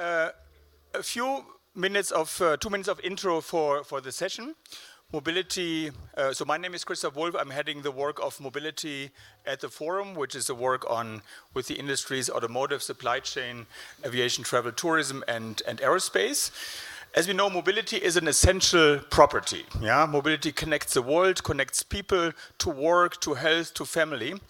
A few minutes of 2 minutes of intro for the session. Mobility. So my name is Christoph Wolf. I'm heading the work of mobility at the forum, which is the work on with the industries, automotive, supply chain, aviation, travel, tourism, and aerospace. As we know, mobility is an essential property. Yeah, mobility connects the world, connects people to work, to health, to family.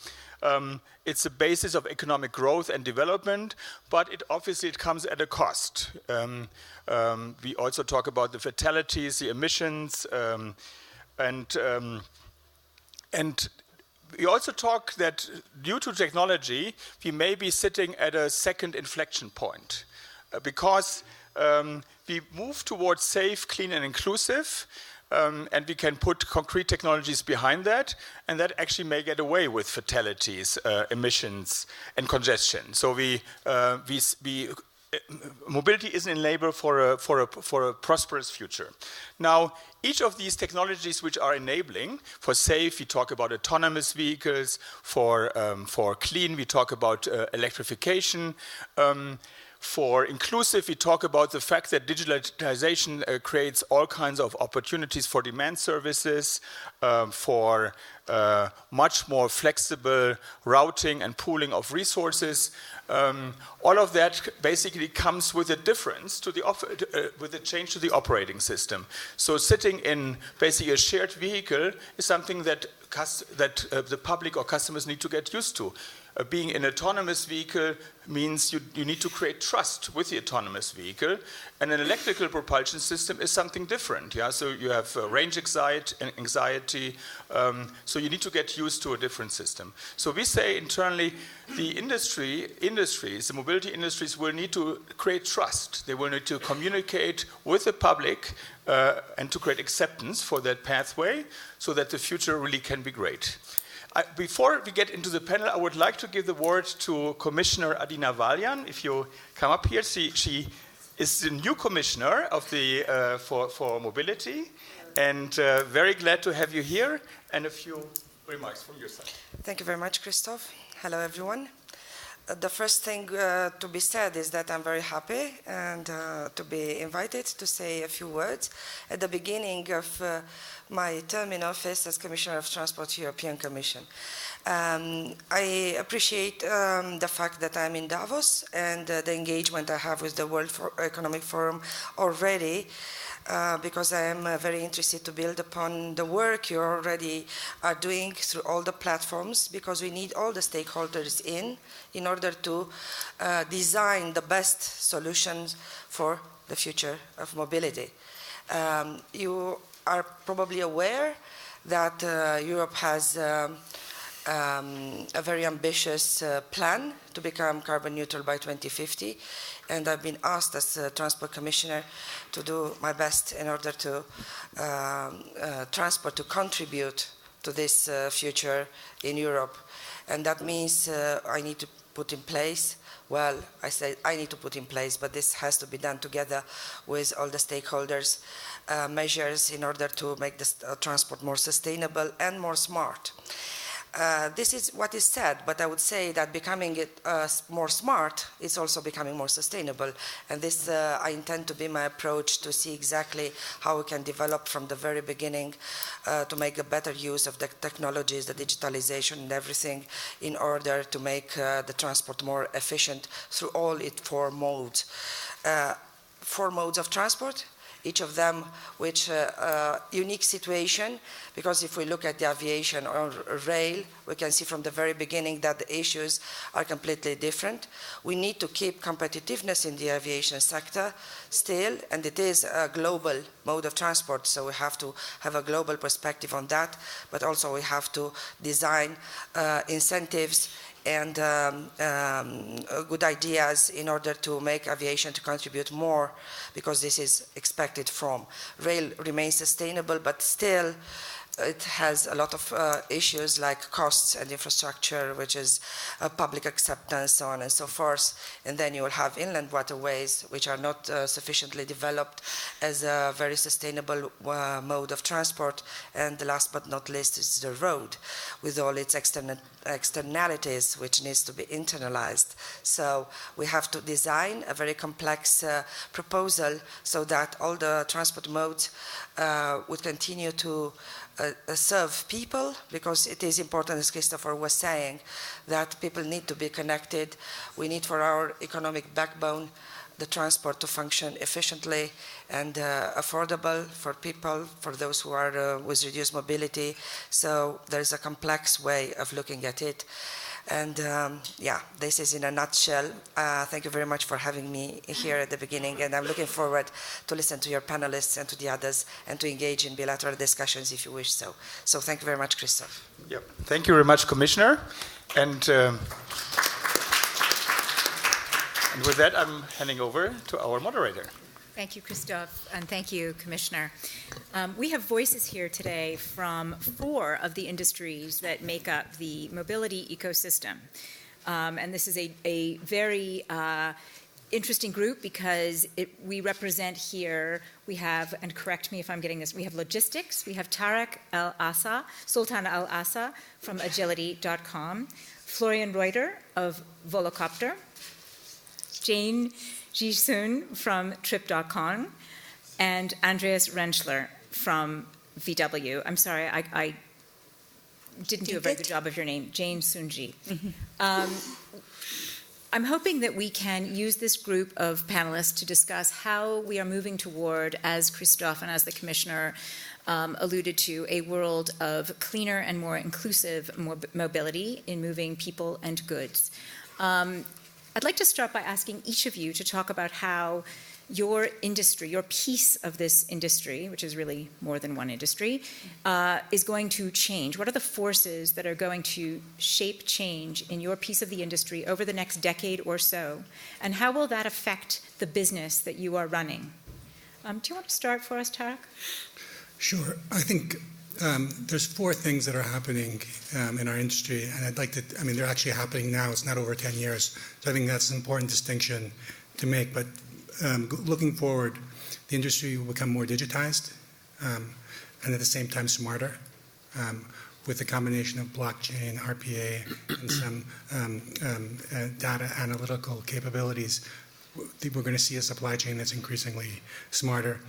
It's the basis of economic growth and development, but it obviously comes at a cost. We also talk about the fatalities, the emissions, and we also talk that due to technology, we may be sitting at a second inflection point because we move towards safe, clean, and inclusive. And we can put concrete technologies behind that, and that actually may get away with fatalities, emissions, and congestion. So mobility is an enabler for a prosperous future. Now, each of these technologies which are enabling for safe, we talk about autonomous vehicles. For clean, we talk about electrification. For inclusive, we talk about the fact that digitalization creates all kinds of opportunities for demand services, for much more flexible routing and pooling of resources. All of that basically comes with a difference to with a change to the operating system. So sitting in basically a shared vehicle is something that the public or customers need to get used to. Being an autonomous vehicle means you need to create trust with the autonomous vehicle, and an electrical propulsion system is something different. Yeah, so you have range anxiety, so you need to get used to a different system. So we say internally, the industries, the mobility industries will need to create trust. They will need to communicate with the public and to create acceptance for that pathway, so that the future really can be great. Before we get into the panel, I would like to give the word to Commissioner Adina Valian. If you come up here, she is the new commissioner of for mobility, and very glad to have you here. And a few remarks from your side. Thank you very much, Christoph. Hello, everyone. The first thing to be said is that I'm very happy and to be invited to say a few words at the beginning of my term in office as Commissioner of Transport, European Commission. I appreciate the fact that I'm in Davos and the engagement I have with the World Economic Forum already, because I am very interested to build upon the work you already are doing through all the platforms, because we need all the stakeholders in order to design the best solutions for the future of mobility. You are probably aware that Europe has a very ambitious plan to become carbon neutral by 2050, and I've been asked as Transport Commissioner to do my best in order to transport to contribute to this future in Europe. And that means I need to put in place, well, I say I need to put in place, but this has to be done together with all the stakeholders, measures in order to make this transport more sustainable and more smart. This is what is said, but I would say that becoming it more smart is also becoming more sustainable. And this I intend to be my approach to see exactly how we can develop from the very beginning to make a better use of the technologies, the digitalization and everything in order to make the transport more efficient through all its four modes. Four modes of transport, each of them with a unique situation, because if we look at the aviation or rail, we can see from the very beginning that the issues are completely different. We need to keep competitiveness in the aviation sector still, and it is a global mode of transport, so we have to have a global perspective on that, but also we have to design incentives and good ideas in order to make aviation to contribute more, because this is expected from. Rail remains sustainable, but still it has a lot of issues like costs and infrastructure, which is public acceptance, so on and so forth. And then you will have inland waterways, which are not sufficiently developed as a very sustainable mode of transport. And the last but not least is the road, with all its external externalities which needs to be internalized. So we have to design a very complex proposal so that all the transport modes would continue to serve people, because it is important, as Christopher was saying, that people need to be connected. We need for our economic backbone the transport to function efficiently and affordable for people, for those who are with reduced mobility. So there's a complex way of looking at it. And yeah, this is in a nutshell. Thank you very much for having me here at the beginning, and I'm looking forward to listen to your panelists and to the others and to engage in bilateral discussions if you wish so. So thank you very much, Christoph. Yep. Thank you very much, Commissioner. And with that, I'm handing over to our moderator. Thank you, Christoph, and thank you, Commissioner. We have voices here today from 4 of the industries that make up the mobility ecosystem. And this is a very interesting group because we represent here, we have, and correct me if I'm getting this, we have logistics, we have Sultan Al-Assa from agility.com, Florian Reuter of Volocopter, Jane Ji-sun from Trip.com, and Andreas Rentschler from VW. I'm sorry, I didn't do a very good job of your name, Jane Sunji. I'm hoping that we can use this group of panelists to discuss how we are moving toward, as Christoph and as the Commissioner alluded to, a world of cleaner and more inclusive mobility in moving people and goods. I'd like to start by asking each of you to talk about how your industry, your piece of this industry, which is really more than one industry, is going to change. What are the forces that are going to shape change in your piece of the industry over the next decade or so? And how will that affect the business that you are running? Do you want to start for us, Tarek? Sure. I think there's 4 things that are happening in our industry, and I'd like to, they're actually happening now. It's not over 10 years. So I think that's an important distinction to make. But looking forward, the industry will become more digitized and at the same time smarter with a combination of blockchain, RPA, and some data analytical capabilities. We're going to see a supply chain that's increasingly smarter.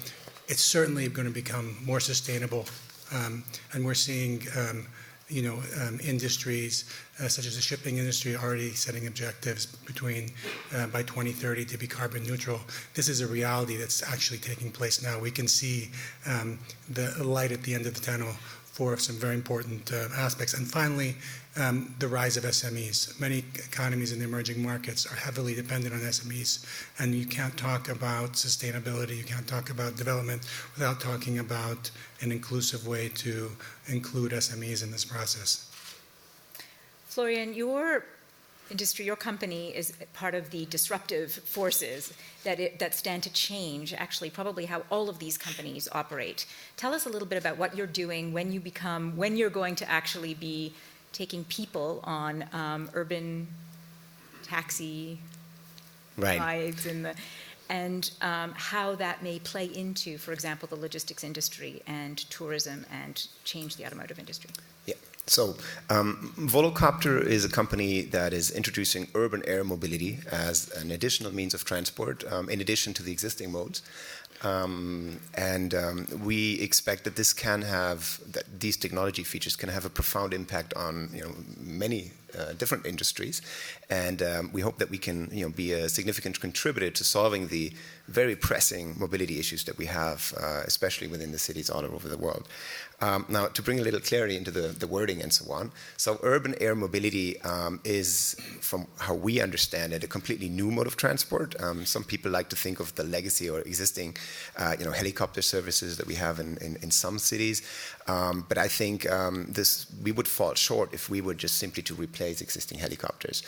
It's certainly going to become more sustainable. And we're seeing, industries such as the shipping industry already setting objectives by 2030 to be carbon neutral. This is a reality that's actually taking place now. We can see the light at the end of the tunnel for some very important aspects. And finally, the rise of SMEs. Many economies in the emerging markets are heavily dependent on SMEs, and you can't talk about sustainability, you can't talk about development without talking about an inclusive way to include SMEs in this process. Florian, your industry, your company is part of the disruptive forces that stand to change, actually, probably how all of these companies operate. Tell us a little bit about what you're doing when you're going to actually be taking people on urban taxi rides and how that may play into, for example, the logistics industry and tourism and change the automotive industry. Yeah. So Volocopter is a company that is introducing urban air mobility as an additional means of transport in addition to the existing modes. We expect that these technology features can have a profound impact on many different industries, and we hope that we can be a significant contributor to solving the very pressing mobility issues that we have, especially within the cities all over the world. Now, to bring a little clarity into the wording and so on, so urban air mobility is, from how we understand it, a completely new mode of transport. Some people like to think of the legacy or existing helicopter services that we have in some cities, but I think we would fall short if we were just simply to replace existing helicopters.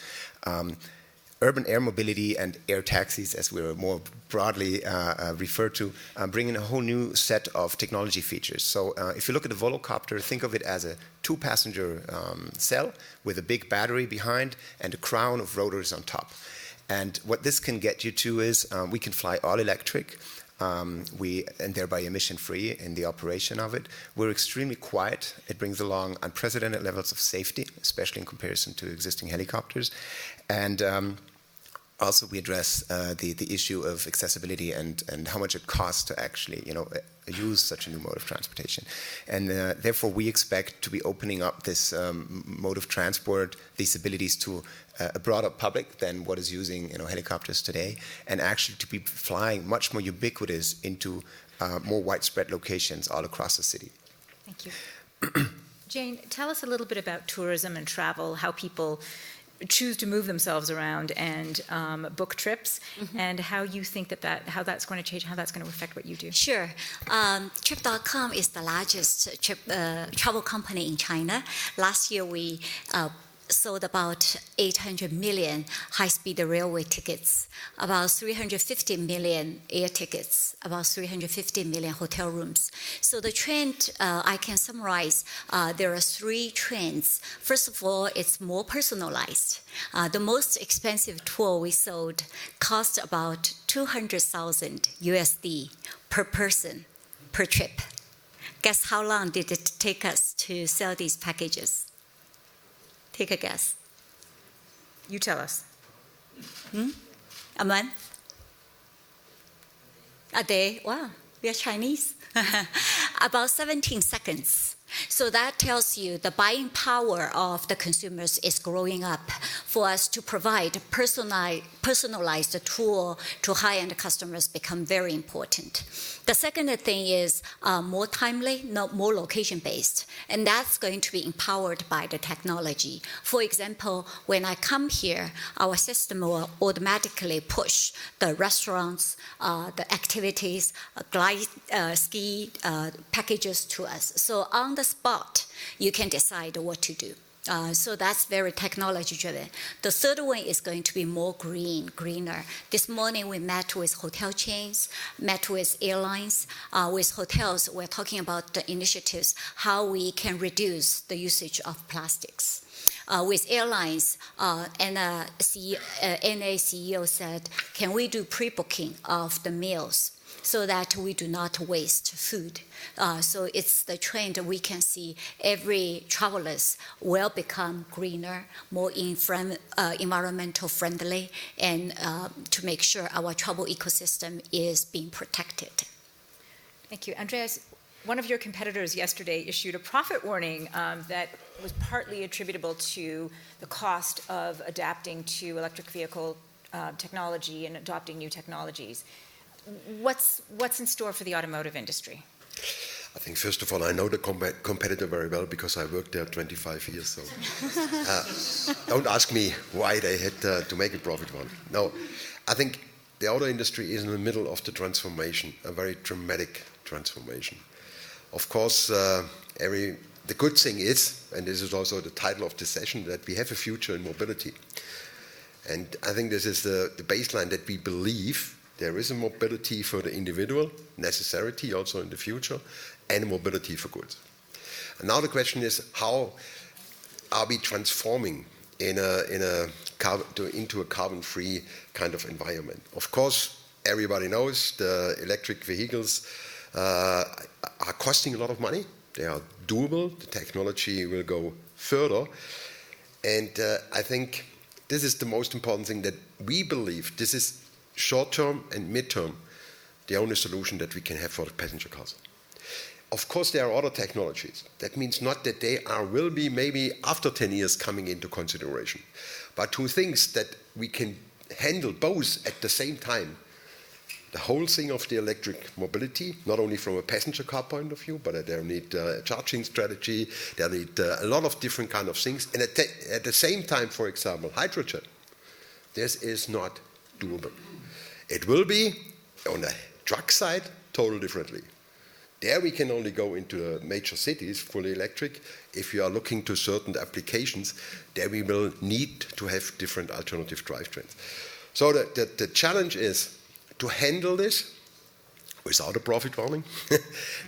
Urban air mobility and air taxis, as we're more broadly referred to, bring in a whole new set of technology features. So if you look at a Volocopter, think of it as a 2-passenger cell with a big battery behind and a crown of rotors on top. And what this can get you to is we can fly all electric. and thereby emission-free in the operation of it. We're extremely quiet. It brings along unprecedented levels of safety, especially in comparison to existing helicopters. And also, we address the issue of accessibility and how much it costs to actually, use such a new mode of transportation. And therefore, we expect to be opening up this mode of transport, these abilities to a broader public than what is using, helicopters today, and actually to be flying much more ubiquitous into more widespread locations all across the city. Thank you. Jane, tell us a little bit about tourism and travel, how people choose to move themselves around and book trips, and how you think how that's going to change, how that's going to affect what you do. Sure. Trip.com is the largest travel company in China. Last year, we sold about 800 million high-speed railway tickets, about 350 million air tickets, about 350 million hotel rooms. So the trend, I can summarize, there are three trends. First of all, it's more personalized. The most expensive tour we sold cost about 200,000 USD per person, per trip. Guess how long did it take us to sell these packages? Take a guess. You tell us. A month? A day? Wow, we are Chinese. About 17 seconds. So that tells you the buying power of the consumers is growing up for us to provide personalized tour to high-end customers become very important. The second thing is more timely, more location-based, and that's going to be empowered by the technology. For example, when I come here, our system will automatically push the restaurants, the activities, ski packages to us. So on the spot, you can decide what to do. So that's very technology-driven. The third one is going to be more greener. This morning we met with hotel chains, met with airlines. With hotels, we're talking about the initiatives, how we can reduce the usage of plastics. With airlines, NA CEO said, can we do pre-booking of the meals so that we do not waste food? So it's the trend we can see. Every travelers will become greener, more environmental friendly, and to make sure our travel ecosystem is being protected. Thank you. Andreas, one of your competitors yesterday issued a profit warning that was partly attributable to the cost of adapting to electric vehicle technology and adopting new technologies. What's in store for the automotive industry? I think, first of all, I know the competitor very well because I worked there 25 years. So don't ask me why they had to make a profit one. No, I think the auto industry is in the middle of the transformation, a very dramatic transformation. Of course, the good thing is, and this is also the title of this session, that we have a future in mobility. And I think this is the baseline that we believe there is a mobility for the individual, necessity also in the future, and a mobility for goods. And now the question is, how are we transforming into a carbon-free kind of environment? Of course, everybody knows the electric vehicles are costing a lot of money. They are doable. The technology will go further. And I think this is the most important thing, that we believe this is short-term and mid-term the only solution that we can have for the passenger cars. Of course, there are other technologies. That means not that they will be maybe after 10 years coming into consideration, but two things that we can handle both at the same time. The whole thing of the electric mobility, not only from a passenger car point of view, but they need a charging strategy, they need a lot of different kind of things. And at the same time, for example, hydrogen. This is not doable. It will be, on the truck side, totally differently. There we can only go into the major cities fully electric. If you are looking to certain applications, there we will need to have different alternative drivetrains. So the challenge is to handle this without a profit warning,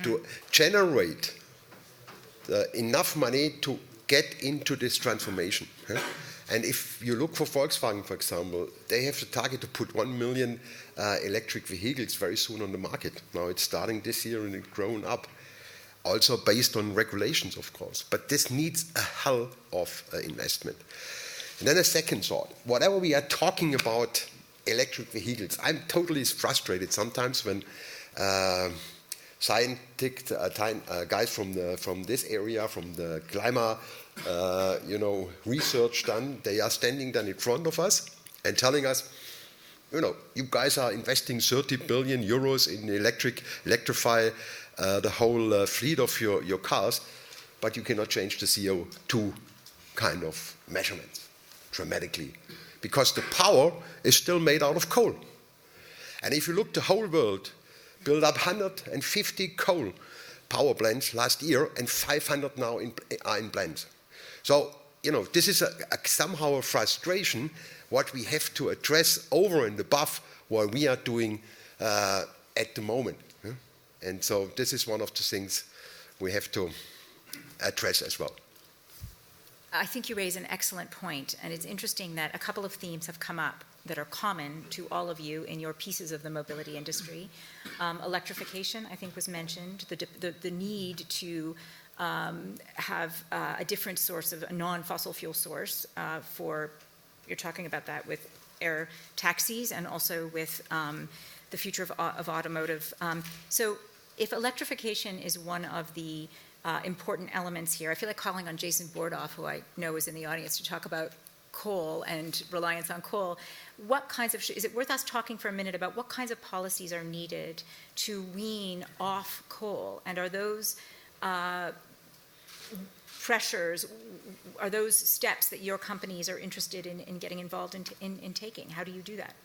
to generate enough money to get into this transformation. And if you look for Volkswagen, for example, they have the target to put 1 million electric vehicles very soon on the market. Now it's starting this year and it's grown up. Also based on regulations, of course. But this needs a hell of investment. And then a second thought. Whatever we are talking about electric vehicles, I'm totally frustrated sometimes when scientists, guys from this area, from the climate, research done, they are standing then in front of us and telling us, you guys are investing 30 billion euros in electrify the whole fleet of your cars, but you cannot change the CO2 kind of measurements dramatically, because the power is still made out of coal. And if you look, the whole world built up 150 coal power plants last year, and 500 now are in plants. So, this is somehow a frustration what we have to address over and above what we are doing at the moment. And so this is one of the things we have to address as well. I think you raise an excellent point, and it's interesting that a couple of themes have come up that are common to all of you in your pieces of the mobility industry. Electrification, I think, was mentioned, the need to have a different source of a non-fossil fuel source for, you're talking about that with air taxis and also with the future of automotive. So if electrification is one of the important elements here, I feel like calling on Jason Bordoff, who I know is in the audience, to talk about coal and reliance on coal. What kinds of, is it worth us talking for a minute about what kinds of policies are needed to wean off coal? And are those pressures, are those steps that your companies are interested in getting involved in taking? How do you do that?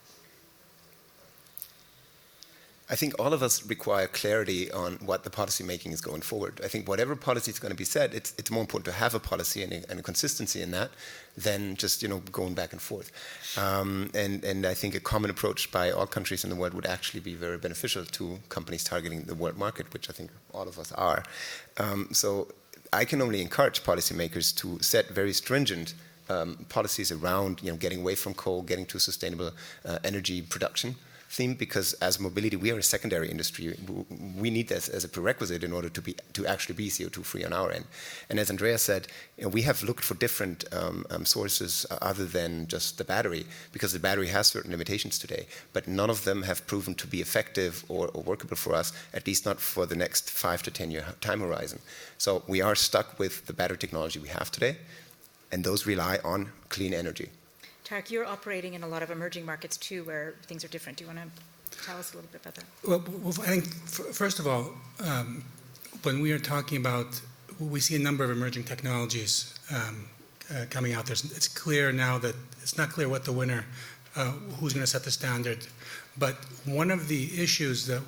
I think all of us require clarity on what the policy making is going forward. I think whatever policy is going to be set, it's more important to have a policy and a consistency in that than just going back and forth. And I think a common approach by all countries in the world would actually be very beneficial to companies targeting the world market, which I think all of us are. So I can only encourage policymakers to set very stringent policies around getting away from coal, getting to sustainable energy production theme, because as mobility, we are a secondary industry. We need this as a prerequisite in order to actually be CO2 free on our end. And as Andrea said, we have looked for different sources other than just the battery, because the battery has certain limitations today, but none of them have proven to be effective or workable for us, at least not for the next 5 to 10 year time horizon. So we are stuck with the battery technology we have today, and those rely on clean energy. Tarek, you're operating in a lot of emerging markets too, where things are different. Do you want to tell us a little bit about that? Well, I think, first of all, when we are talking about, we see a number of emerging technologies coming out. It's clear now that it's not clear what the winner, who's going to set the standard. But one of the issues that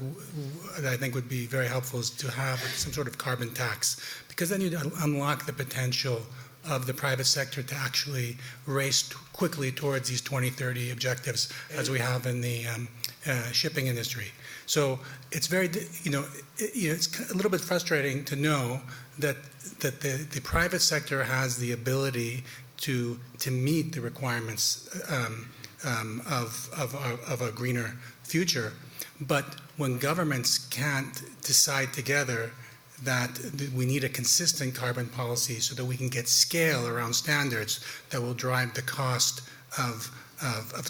I think would be very helpful is to have some sort of carbon tax, because then you unlock the potential of the private sector to actually race quickly towards these 2030 objectives, as we have in the shipping industry. So it's very, it's a little bit frustrating to know that the private sector has the ability to meet the requirements of a greener future, but when governments can't decide together that we need a consistent carbon policy so that we can get scale around standards that will drive the cost of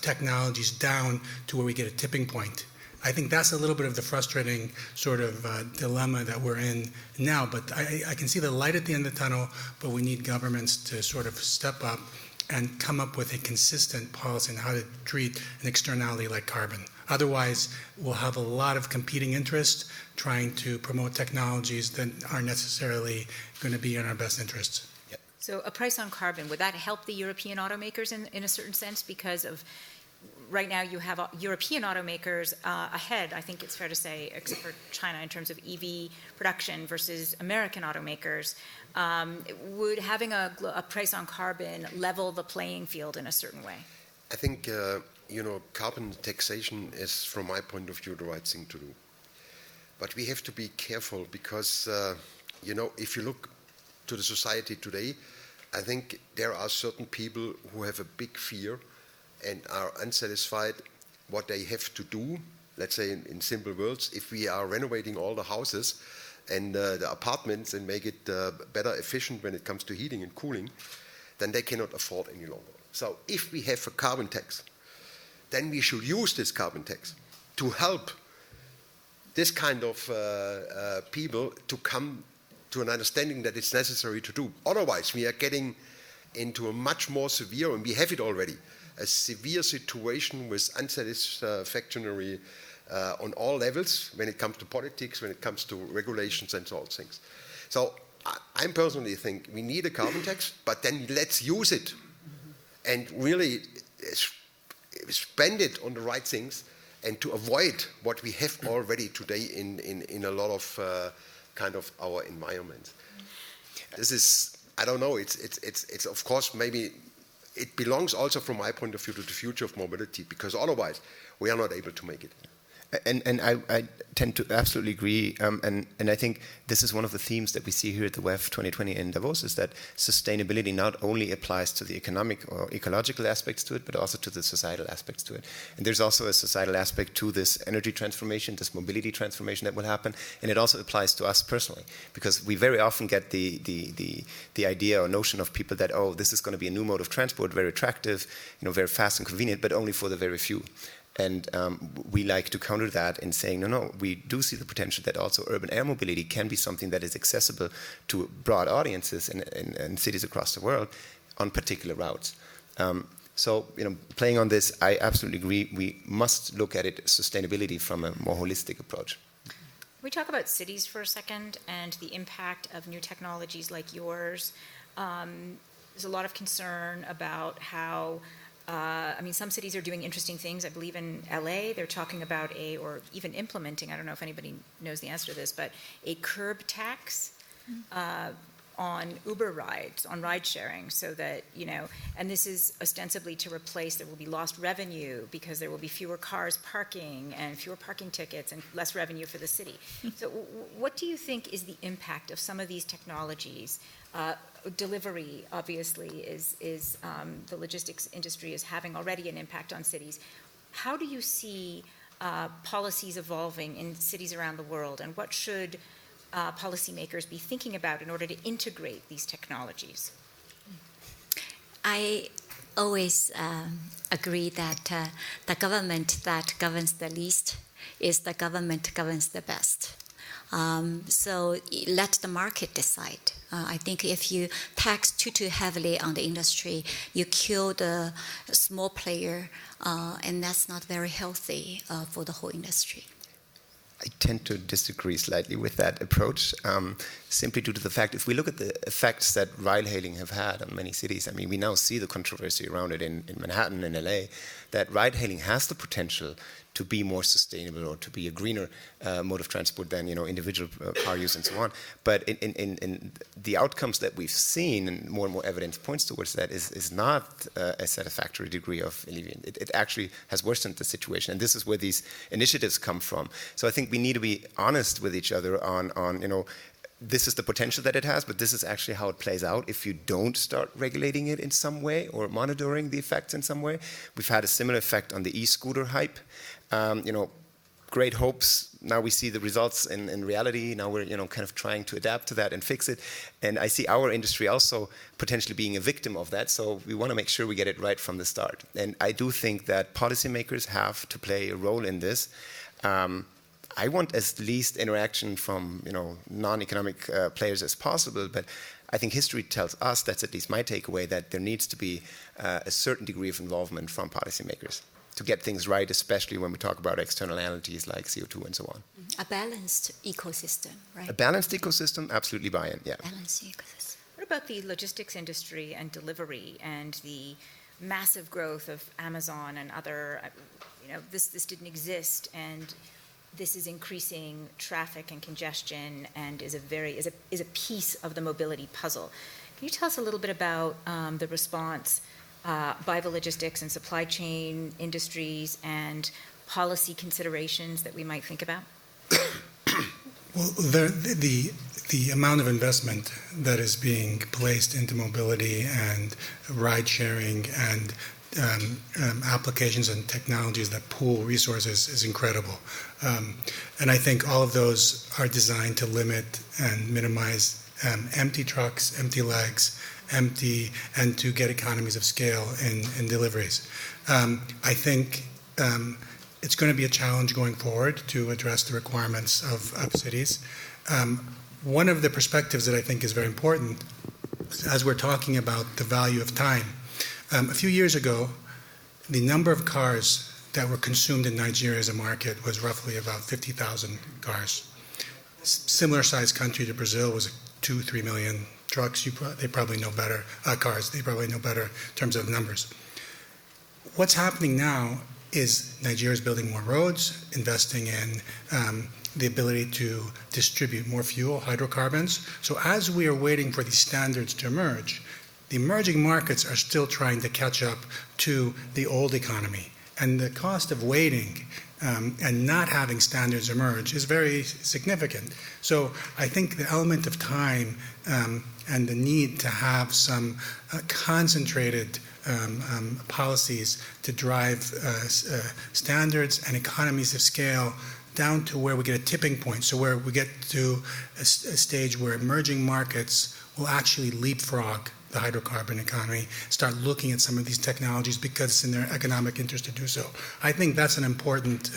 technologies down to where we get a tipping point. I think that's a little bit of the frustrating sort of dilemma that we're in now, but I can see the light at the end of the tunnel, but we need governments to sort of step up and come up with a consistent policy on how to treat an externality like carbon. Otherwise, we'll have a lot of competing interests trying to promote technologies that aren't necessarily going to be in our best interests. Yep. So a price on carbon, would that help the European automakers in a certain sense? Because of right now you have European automakers ahead, I think it's fair to say, except for China in terms of EV production versus American automakers. Would having a price on carbon level the playing field in a certain way? I think, carbon taxation is, from my point of view, the right thing to do. But we have to be careful because, if you look to the society today, I think there are certain people who have a big fear and are unsatisfied what they have to do. Let's say in simple words, if we are renovating all the houses and the apartments and make it better efficient when it comes to heating and cooling, then they cannot afford any longer. So if we have a carbon tax, then we should use this carbon tax to help this kind of people to come to an understanding that it's necessary to do. Otherwise, we are getting into a much more severe, and we have it already, a severe situation with unsatisfactory on all levels when it comes to politics, when it comes to regulations and all things. So I personally think we need a carbon tax, but then let's use it and really spend it on the right things and to avoid what we have already today in a lot of kind of our environment. This is, I don't know, it's of course maybe it belongs also from my point of view to the future of mobility, because otherwise we are not able to make it. And I tend to absolutely agree, and I think this is one of the themes that we see here at the WEF 2020 in Davos, is that sustainability not only applies to the economic or ecological aspects to it, but also to the societal aspects to it. And there's also a societal aspect to this energy transformation, this mobility transformation that will happen, and it also applies to us personally, because we very often get the idea or notion of people that, oh, this is going to be a new mode of transport, very attractive, very fast and convenient, but only for the very few. And we like to counter that in saying, no, we do see the potential that also urban air mobility can be something that is accessible to broad audiences in cities across the world on particular routes. So, playing on this, I absolutely agree. We must look at it, sustainability, from a more holistic approach. We talk about cities for a second and the impact of new technologies like yours. There's a lot of concern about how some cities are doing interesting things. I believe in LA, they're talking about or even implementing, I don't know if anybody knows the answer to this, but a curb tax on Uber rides, on ride sharing, so that, and this is ostensibly to replace, there will be lost revenue because there will be fewer cars parking and fewer parking tickets and less revenue for the city. So what do you think is the impact of some of these technologies? Delivery, obviously, is the logistics industry is having already an impact on cities. How do you see policies evolving in cities around the world, and what should policymakers be thinking about in order to integrate these technologies? I always agree that the government that governs the least is the government that governs the best. So let the market decide. I think if you tax too heavily on the industry, you kill the small player, and that's not very healthy for the whole industry. I tend to disagree slightly with that approach, simply due to the fact, if we look at the effects that ride-hailing have had on many cities, we now see the controversy around it in Manhattan and LA, that ride-hailing has the potential to be more sustainable or to be a greener mode of transport than individual car use and so on. But in the outcomes that we've seen, and more evidence points towards that, is not a satisfactory degree of alleviation. It actually has worsened the situation, and this is where these initiatives come from. So I think we need to be honest with each other on this is the potential that it has, but this is actually how it plays out if you don't start regulating it in some way or monitoring the effects in some way. We've had a similar effect on the e-scooter hype. Great hopes. Now we see the results in reality. Now we're kind of trying to adapt to that and fix it. And I see our industry also potentially being a victim of that. So we want to make sure we get it right from the start. And I do think that policymakers have to play a role in this. I want as least interaction from non-economic players as possible, but I think history tells us, that's at least my takeaway, that there needs to be a certain degree of involvement from policymakers to get things right, especially when we talk about externalities like CO2 and so on. A balanced ecosystem, right? A balanced ecosystem, absolutely buy-in, yeah. Balanced ecosystem. What about the logistics industry and delivery and the massive growth of Amazon and other, this didn't exist, and this is increasing traffic and congestion and is a piece of the mobility puzzle. Can you tell us a little bit about the response by the logistics and supply chain industries and policy considerations that we might think about? Well, the the amount of investment that is being placed into mobility and ride sharing and applications and technologies that pool resources is incredible. And I think all of those are designed to limit and minimize empty trucks, empty legs, and to get economies of scale in deliveries. I think it's going to be a challenge going forward to address the requirements of cities. One of the perspectives that I think is very important, as we're talking about the value of time, a few years ago, the number of cars that were consumed in Nigeria as a market was roughly about 50,000 cars. Similar sized country to Brazil was 2-3 million trucks. They probably know better, cars, they probably know better in terms of numbers. What's happening now is Nigeria is building more roads, investing in the ability to distribute more fuel, hydrocarbons. So as we are waiting for these standards to emerge, the emerging markets are still trying to catch up to the old economy. And the cost of waiting and not having standards emerge is very significant. So I think the element of time and the need to have some concentrated policies to drive standards and economies of scale down to where we get a tipping point, so where we get to a stage where emerging markets will actually leapfrog the hydrocarbon economy, start looking at some of these technologies because it's in their economic interest to do so. I think that's an important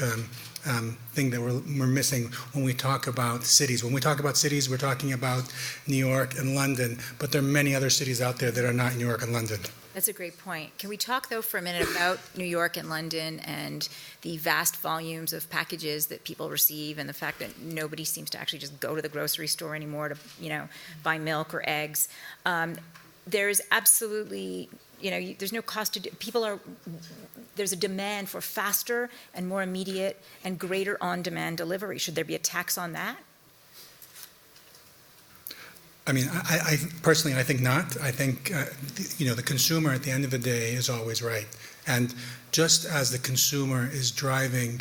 thing that we're missing when we talk about cities. When we talk about cities, we're talking about New York and London, but there are many other cities out there that are not New York and London. That's a great point. Can we talk, though, for a minute about New York and London and the vast volumes of packages that people receive and the fact that nobody seems to actually just go to the grocery store anymore to, buy milk or eggs? There's absolutely, there's no cost to there's a demand for faster and more immediate and greater on-demand delivery. Should there be a tax on that? I mean, I personally, I think not. I think, the consumer at the end of the day is always right. And just as the consumer is driving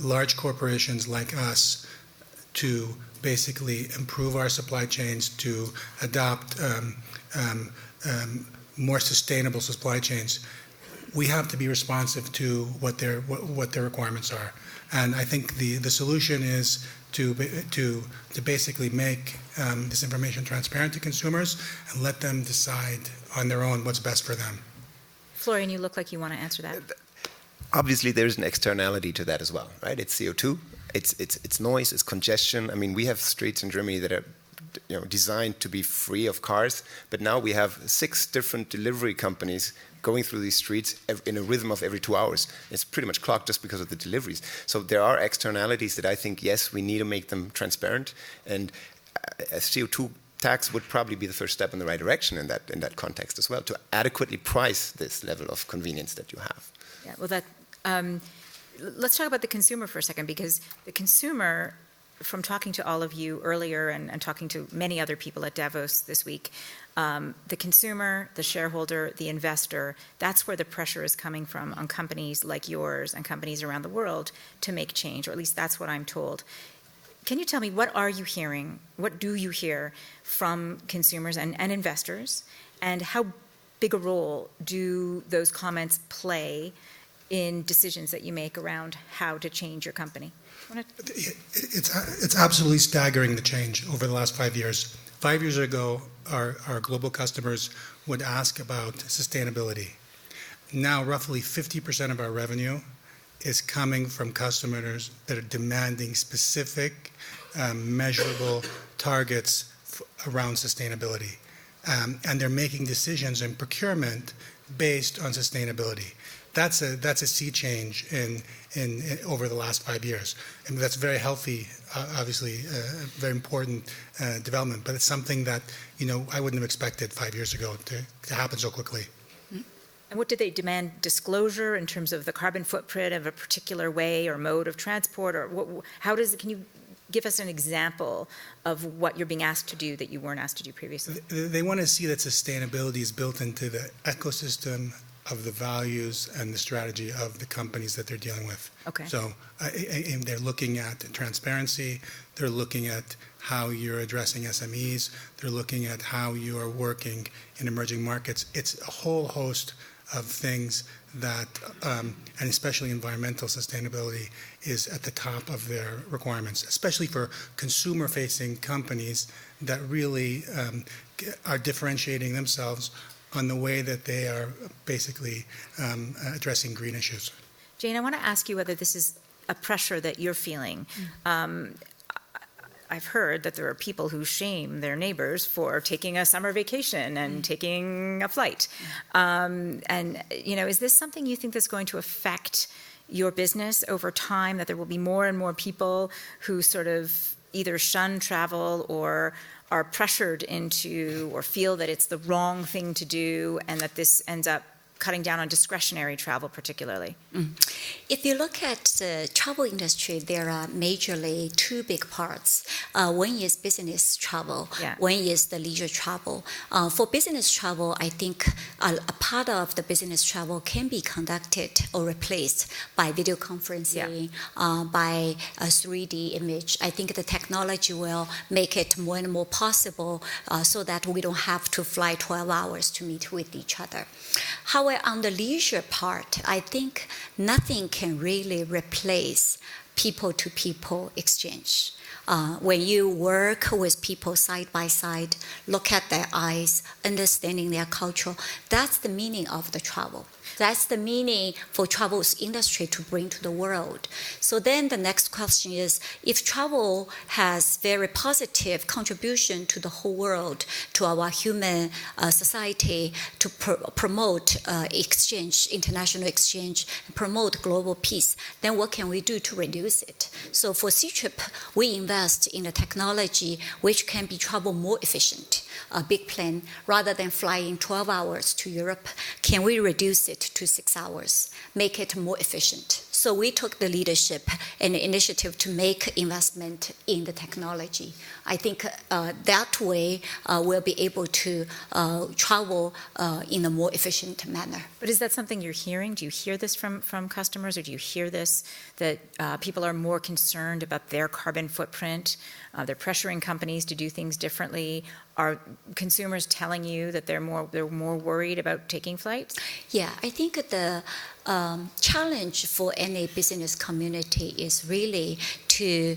large corporations like us to basically improve our supply chains, to adopt more sustainable supply chains, we have to be responsive to what their requirements are. And I think the solution is to basically make this information transparent to consumers and let them decide on their own what's best for them. Florian, you look like you want to answer that. Obviously, there's an externality to that as well, right? It's CO2, it's noise, it's congestion. I mean, we have streets in Germany that are designed to be free of cars, but now we have 6 different delivery companies going through these streets in a rhythm of every 2 hours. It's pretty much clocked just because of the deliveries. So there are externalities that I think, yes, we need to make them transparent, and a CO2 tax would probably be the first step in the right direction in that context as well, to adequately price this level of convenience that you have. Yeah, well, let's talk about the consumer for a second, because the consumer, from talking to all of you earlier and talking to many other people at Davos this week, the consumer, the shareholder, the investor, that's where the pressure is coming from on companies like yours and companies around the world to make change, or at least that's what I'm told. Can you tell me, what are you hearing? What do you hear from consumers and investors? And how big a role do those comments play in decisions that you make around how to change your company? It's absolutely staggering, the change over the last 5 years. 5 years ago, our global customers would ask about sustainability. Now, roughly 50% of our revenue is coming from customers that are demanding specific, measurable targets around sustainability. And they're making decisions in procurement based on sustainability. That's a sea change in over the last 5 years. And that's very healthy, obviously, very important development. But it's something that, I wouldn't have expected 5 years ago to happen so quickly. And what did they demand? Disclosure in terms of the carbon footprint of a particular way or mode of transport? Or can you give us an example of what you're being asked to do that you weren't asked to do previously? They want to see that sustainability is built into the ecosystem of the values and the strategy of the companies that they're dealing with. Okay. So and they're looking at transparency, they're looking at how you're addressing SMEs, they're looking at how you are working in emerging markets. It's a whole host of things that, and especially environmental sustainability, is at the top of their requirements, especially for consumer-facing companies that really are differentiating themselves on the way that they are basically addressing green issues. Jane, I want to ask you whether this is a pressure that you're feeling. I've heard that there are people who shame their neighbors for taking a summer vacation and taking a flight. And, is this something you think that's going to affect your business over time, that there will be more and more people who sort of either shun travel or are pressured into or feel that it's the wrong thing to do, and that this ends up cutting down on discretionary travel particularly? If you look at the travel industry, there are majorly two big parts. One is business travel, one is the leisure travel. For business travel, I think a part of the business travel can be conducted or replaced by video conferencing, by a 3D image. I think the technology will make it more and more possible so that we don't have to fly 12 hours to meet with each other. However, on the leisure part, I think nothing can really replace people-to-people exchange. When you work with people side by side, look at their eyes, understanding their culture, that's the meaning of the travel. That's the meaning for travel's industry to bring to the world. So then the next question is, if travel has very positive contribution to the whole world, to our human society, to promote exchange, international exchange, promote global peace, then what can we do to reduce it? So for C-Trip, we invest in a technology which can be travel more efficient. A big plane, rather than flying 12 hours to Europe, can we reduce it to 6 hours, make it more efficient? So we took the leadership and the initiative to make investment in the technology. I think that way we'll be able to travel in a more efficient manner. But is that something you're hearing? Do you hear this from customers, or do you hear this, that people are more concerned about their carbon footprint? They're pressuring companies to do things differently. Are consumers telling you that they're more worried about taking flights? Yeah, I think the challenge for any business community is really to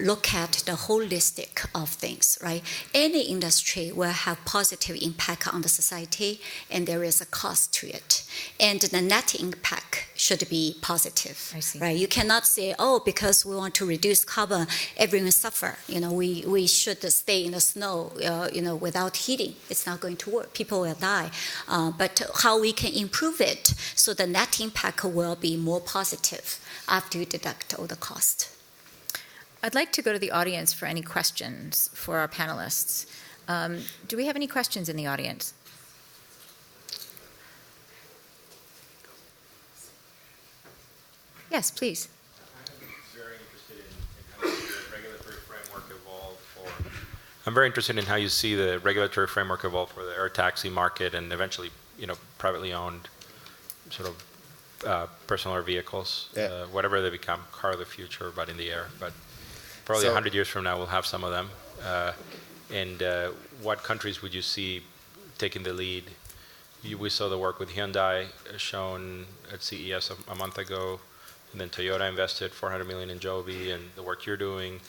look at the holistic of things, right? Any industry will have positive impact on the society, and there is a cost to it. And the net impact should be positive. I see. Right? You cannot say, oh, because we want to reduce carbon, everyone suffer. We should stay in the snow, without heating. It's not going to work. People will die. But how we can improve it so the net impact will be more positive after you deduct all the cost. I'd like to go to the audience for any questions for our panelists. Do we have any questions in the audience? Yes, please. I'm very interested in how you see the regulatory framework evolve for the air taxi market and eventually, privately owned sort of personal air vehicles, whatever they become, car of the future, but in the air. But probably 100 years from now, we'll have some of them. And what countries would you see taking the lead? We saw the work with Hyundai shown at CES a month ago, and then Toyota invested $400 million in Joby, and the work you're doing,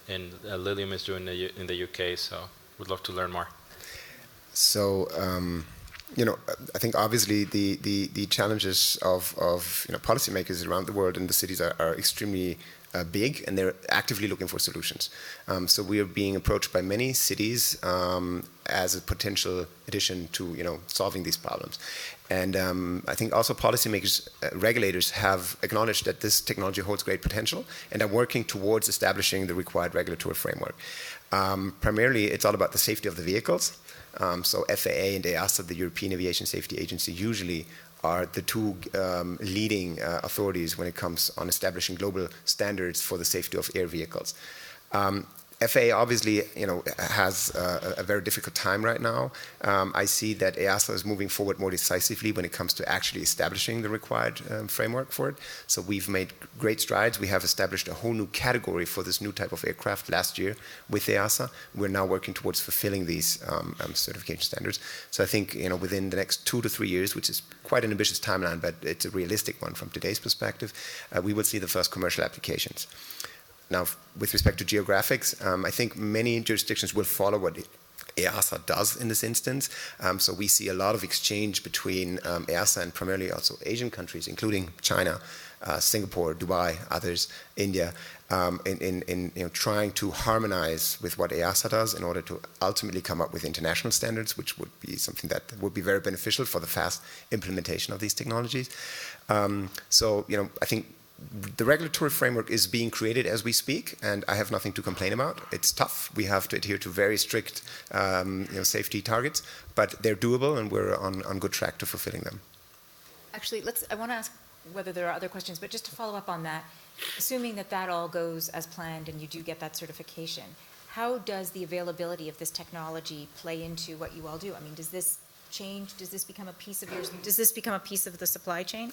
and Lilium is doing in the UK. So would love to learn more. So, I think obviously the challenges of policymakers around the world and the cities are extremely big, and they're actively looking for solutions. So we are being approached by many cities as a potential addition to solving these problems. And I think also policymakers, regulators have acknowledged that this technology holds great potential and are working towards establishing the required regulatory framework. Primarily, it's all about the safety of the vehicles. So FAA and EASA, the European Aviation Safety Agency, usually are the two leading authorities when it comes on establishing global standards for the safety of air vehicles. FAA obviously, has a very difficult time right now. I see that EASA is moving forward more decisively when it comes to actually establishing the required framework for it. So we've made great strides. We have established a whole new category for this new type of aircraft last year with EASA. We're now working towards fulfilling these certification standards. So I think, within the next 2 to 3 years, which is quite an ambitious timeline, but it's a realistic one from today's perspective, we will see the first commercial applications. Now, with respect to geographics, I think many jurisdictions will follow what EASA does in this instance. So we see a lot of exchange between EASA and primarily also Asian countries, including China, Singapore, Dubai, others, India, in trying to harmonize with what EASA does in order to ultimately come up with international standards, which would be something that would be very beneficial for the fast implementation of these technologies. So, I think the regulatory framework is being created as we speak, and I have nothing to complain about. It's tough. We have to adhere to very strict safety targets, but they're doable, and we're on good track to fulfilling them. Actually, I want to ask whether there are other questions, but just to follow up on that, assuming that all goes as planned and you do get that certification, how does the availability of this technology play into what you all do? I mean, does this change? Does this become a piece of the supply chain?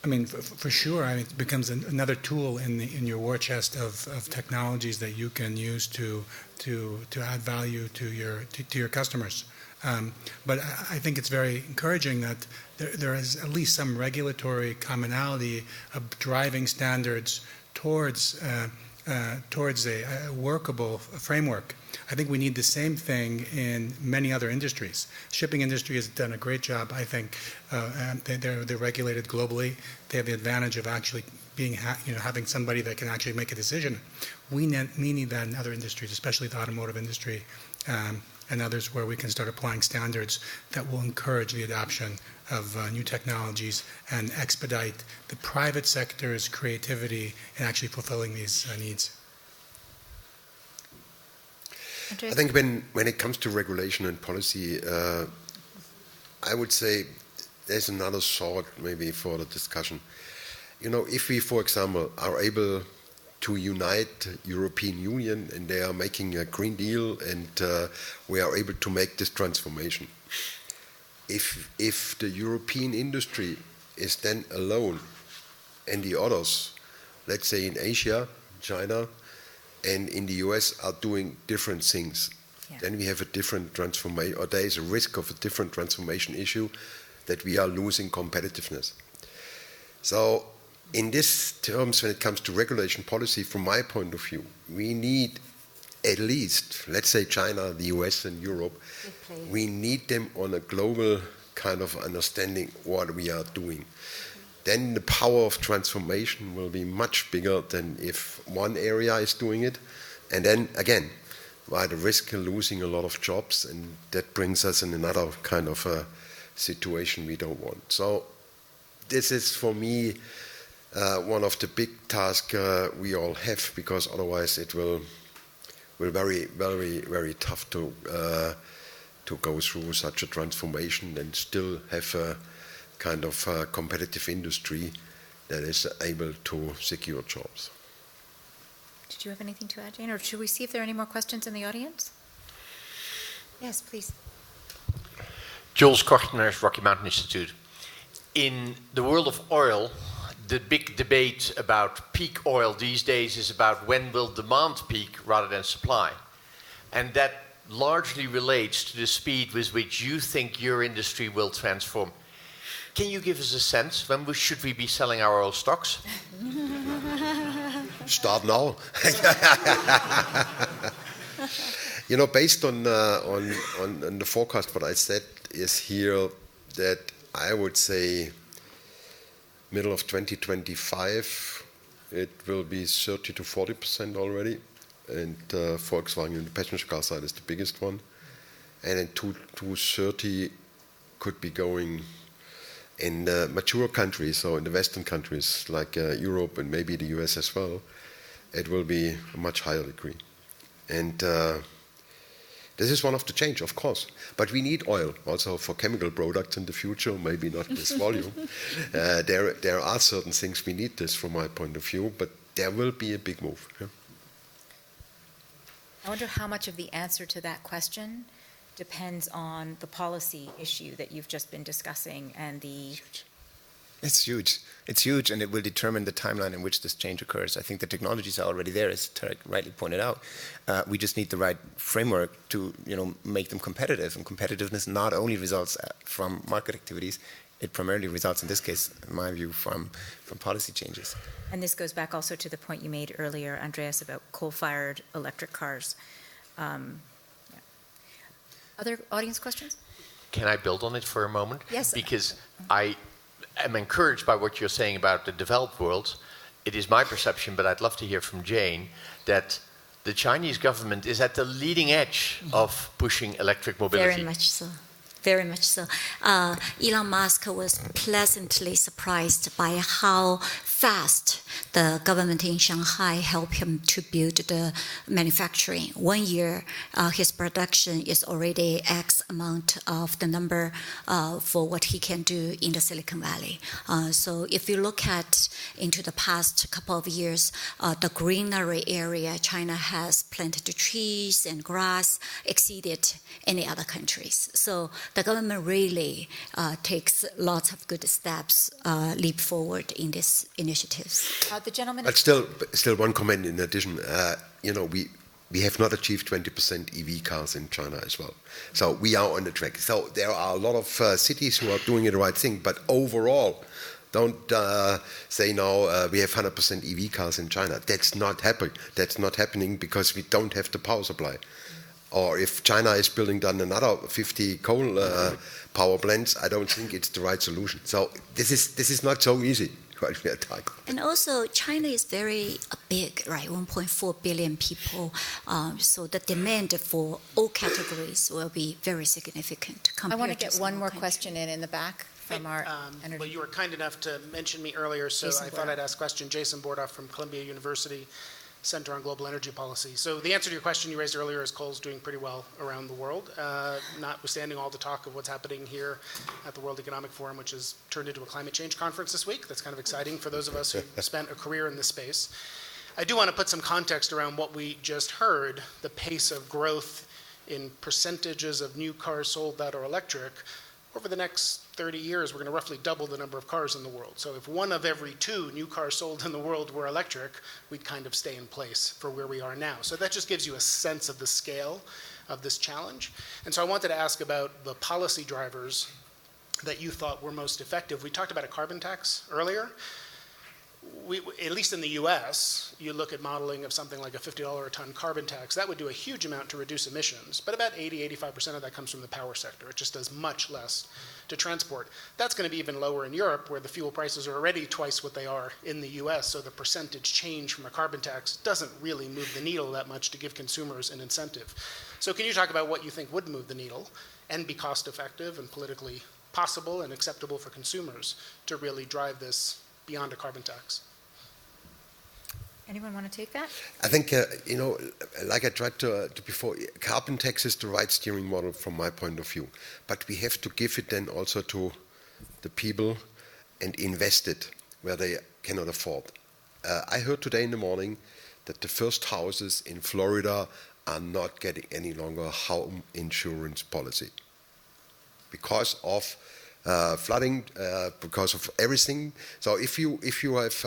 I mean, for sure. I mean, it becomes another tool in your war chest of technologies that you can use to add value to your customers. But I think it's very encouraging that there is at least some regulatory commonality of driving standards towards a workable framework. I think we need the same thing in many other industries. Shipping industry has done a great job, I think. They're regulated globally. They have the advantage of actually having somebody that can actually make a decision. We need that in other industries, especially the automotive industry and others, where we can start applying standards that will encourage the adoption of new technologies and expedite the private sector's creativity in actually fulfilling these needs. I think when it comes to regulation and policy, I would say there's another thought maybe for the discussion. If we, for example, are able to unite European Union and they are making a Green Deal and we are able to make this transformation. If the European industry is then alone and the others, let's say in Asia, China, and in the US are doing different things, then we have a different transformation, or there is a risk of a different transformation issue that we are losing competitiveness. So in these terms, when it comes to regulation policy, from my point of view, we need at least, let's say China, the US and Europe, we need them on a global kind of understanding what we are doing. Then the power of transformation will be much bigger than if one area is doing it. And then again, by the risk of losing a lot of jobs, and that brings us in another kind of a situation we don't want. So this is for me one of the big tasks we all have, because otherwise it will very, very, very tough to go through such a transformation and still have a kind of competitive industry that is able to secure jobs. Did you have anything to add, Jane, or should we see if there are any more questions in the audience? Yes, please. Jules Kortner, Rocky Mountain Institute. In the world of oil, the big debate about peak oil these days is about when will demand peak rather than supply. And that largely relates to the speed with which you think your industry will transform. Can you give us a sense, when should we be selling our oil stocks? Start now. Based on the forecast, what I said is here that I would say middle of 2025, it will be 30 to 40% already. And Volkswagen in the passenger car side is the biggest one. And in 2030 could be going in mature countries, so in the Western countries like Europe and maybe the US as well, it will be a much higher degree. And this is one of the change, of course. But we need oil also for chemical products in the future, maybe not this volume. There are certain things we need this from my point of view, but there will be a big move. Yeah. I wonder how much of the answer to that question depends on the policy issue that you've just been discussing and the... It's huge. It's huge, and it will determine the timeline in which this change occurs. I think the technologies are already there, as Tarek rightly pointed out. We just need the right framework to, make them competitive. And competitiveness not only results from market activities, it primarily results, in this case, in my view, from policy changes. And this goes back also to the point you made earlier, Andreas, about coal-fired electric cars. Other audience questions? Can I build on it for a moment? Yes. Because I am encouraged by what you're saying about the developed world. It is my perception, but I'd love to hear from Jane, that the Chinese government is at the leading edge of pushing electric mobility. Very much so. Very much so. Elon Musk was pleasantly surprised by how fast the government in Shanghai helped him to build the manufacturing. 1 year, his production is already X amount of the number for what he can do in the Silicon Valley. So if you look at into the past couple of years, the greenery area China has planted trees and grass exceeded any other countries. So the government really takes lots of good steps, leap forward in these initiatives. The gentleman... But still one comment in addition. We have not achieved 20% EV cars in China as well. So we are on the track. So there are a lot of cities who are doing the right thing, but overall, don't say now we have 100% EV cars in China. That's not happening. That's not happening because we don't have the power supply. Or if China is building down another 50 coal power plants, I don't think it's the right solution. So this is not so easy. And also, China is very big, right? 1.4 billion people. So the demand for all categories will be very significant. I want to get one more question in the back from our energy. Well, you were kind enough to mention me earlier, so I thought I'd ask a question. Jason Bordoff from Columbia University Center on Global Energy Policy. So the answer to your question you raised earlier is coal's doing pretty well around the world, notwithstanding all the talk of what's happening here at the World Economic Forum, which has turned into a climate change conference this week. That's kind of exciting for those of us who spent a career in this space. I do want to put some context around what we just heard, the pace of growth in percentages of new cars sold that are electric. Over the next 30 years, we're going to roughly double the number of cars in the world. So if 1 of every 2 new cars sold in the world were electric, we'd kind of stay in place for where we are now. So that just gives you a sense of the scale of this challenge. And so I wanted to ask about the policy drivers that you thought were most effective. We talked about a carbon tax earlier. At least in the US, you look at modeling of something like a $50 a ton carbon tax, that would do a huge amount to reduce emissions, but about 80–85% of that comes from the power sector. It just does much less to transport. That's going to be even lower in Europe, where the fuel prices are already twice what they are in the US, so the percentage change from a carbon tax doesn't really move the needle that much to give consumers an incentive. So can you talk about what you think would move the needle and be cost effective and politically possible and acceptable for consumers to really drive this beyond a carbon tax? Anyone want to take that? I think, like I tried to before, carbon tax is the right steering model from my point of view. But we have to give it then also to the people and invest it where they cannot afford. I heard today in the morning that the first houses in Florida are not getting any longer home insurance policy because of flooding, because of everything. So if you have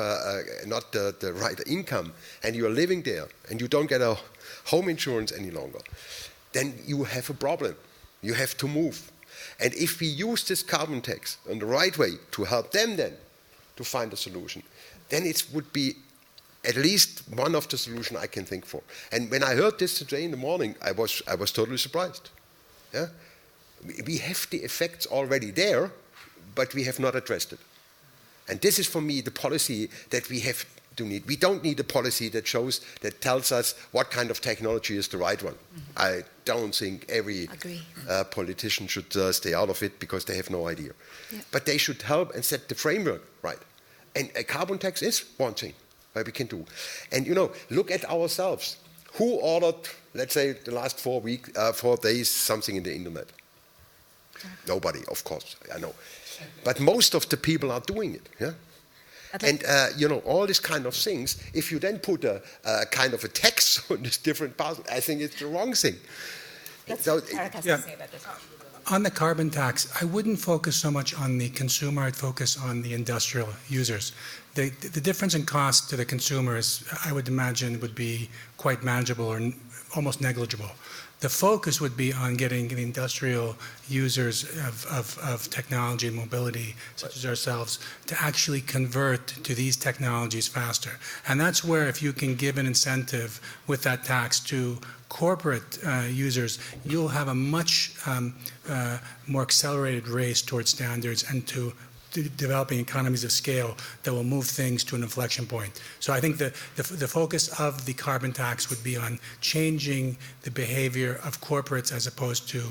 not the right income and you are living there and you don't get a home insurance any longer, then you have a problem. You have to move. And if we use this carbon tax in the right way to help them then to find a solution, then it would be at least one of the solutions I can think for. And when I heard this today in the morning, I was totally surprised. Yeah? We have the effects already there, but we have not addressed it. And this is for me the policy that we have to need. We don't need a policy that tells us what kind of technology is the right one. Mm-hmm. I don't think every politician should stay out of it because they have no idea. Yeah. But they should help and set the framework right. And a carbon tax is one thing that we can do. And look at ourselves. Who ordered, let's say, the last 4 days something in the internet? Nobody, of course, I know. But most of the people are doing it, yeah? And all these kind of things, if you then put a kind of a tax on this different parts, I think it's the wrong thing. So, Eric has to say about this. On the carbon tax, I wouldn't focus so much on the consumer, I'd focus on the industrial users. The difference in cost to the consumers, I would imagine, would be quite manageable or almost negligible. The focus would be on getting the industrial users of technology and mobility, such as ourselves, to actually convert to these technologies faster. And that's where, if you can give an incentive with that tax to corporate users, you'll have a much more accelerated race towards standards and to developing economies of scale that will move things to an inflection point. So I think the focus of the carbon tax would be on changing the behavior of corporates as opposed to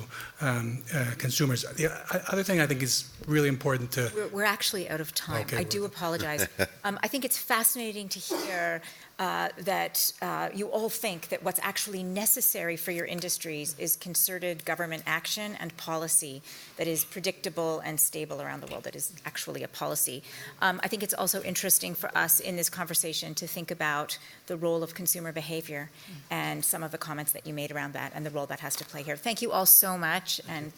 consumers. The other thing I think is really important to... We're actually out of time. Okay. I do apologize. I think it's fascinating to hear that you all think that what's actually necessary for your industries is concerted government action and policy that is predictable and stable around the world, that is actually a policy. I think it's also interesting for us in this conversation to think about the role of consumer behavior and some of the comments that you made around that and the role that has to play here. Thank you all so much. And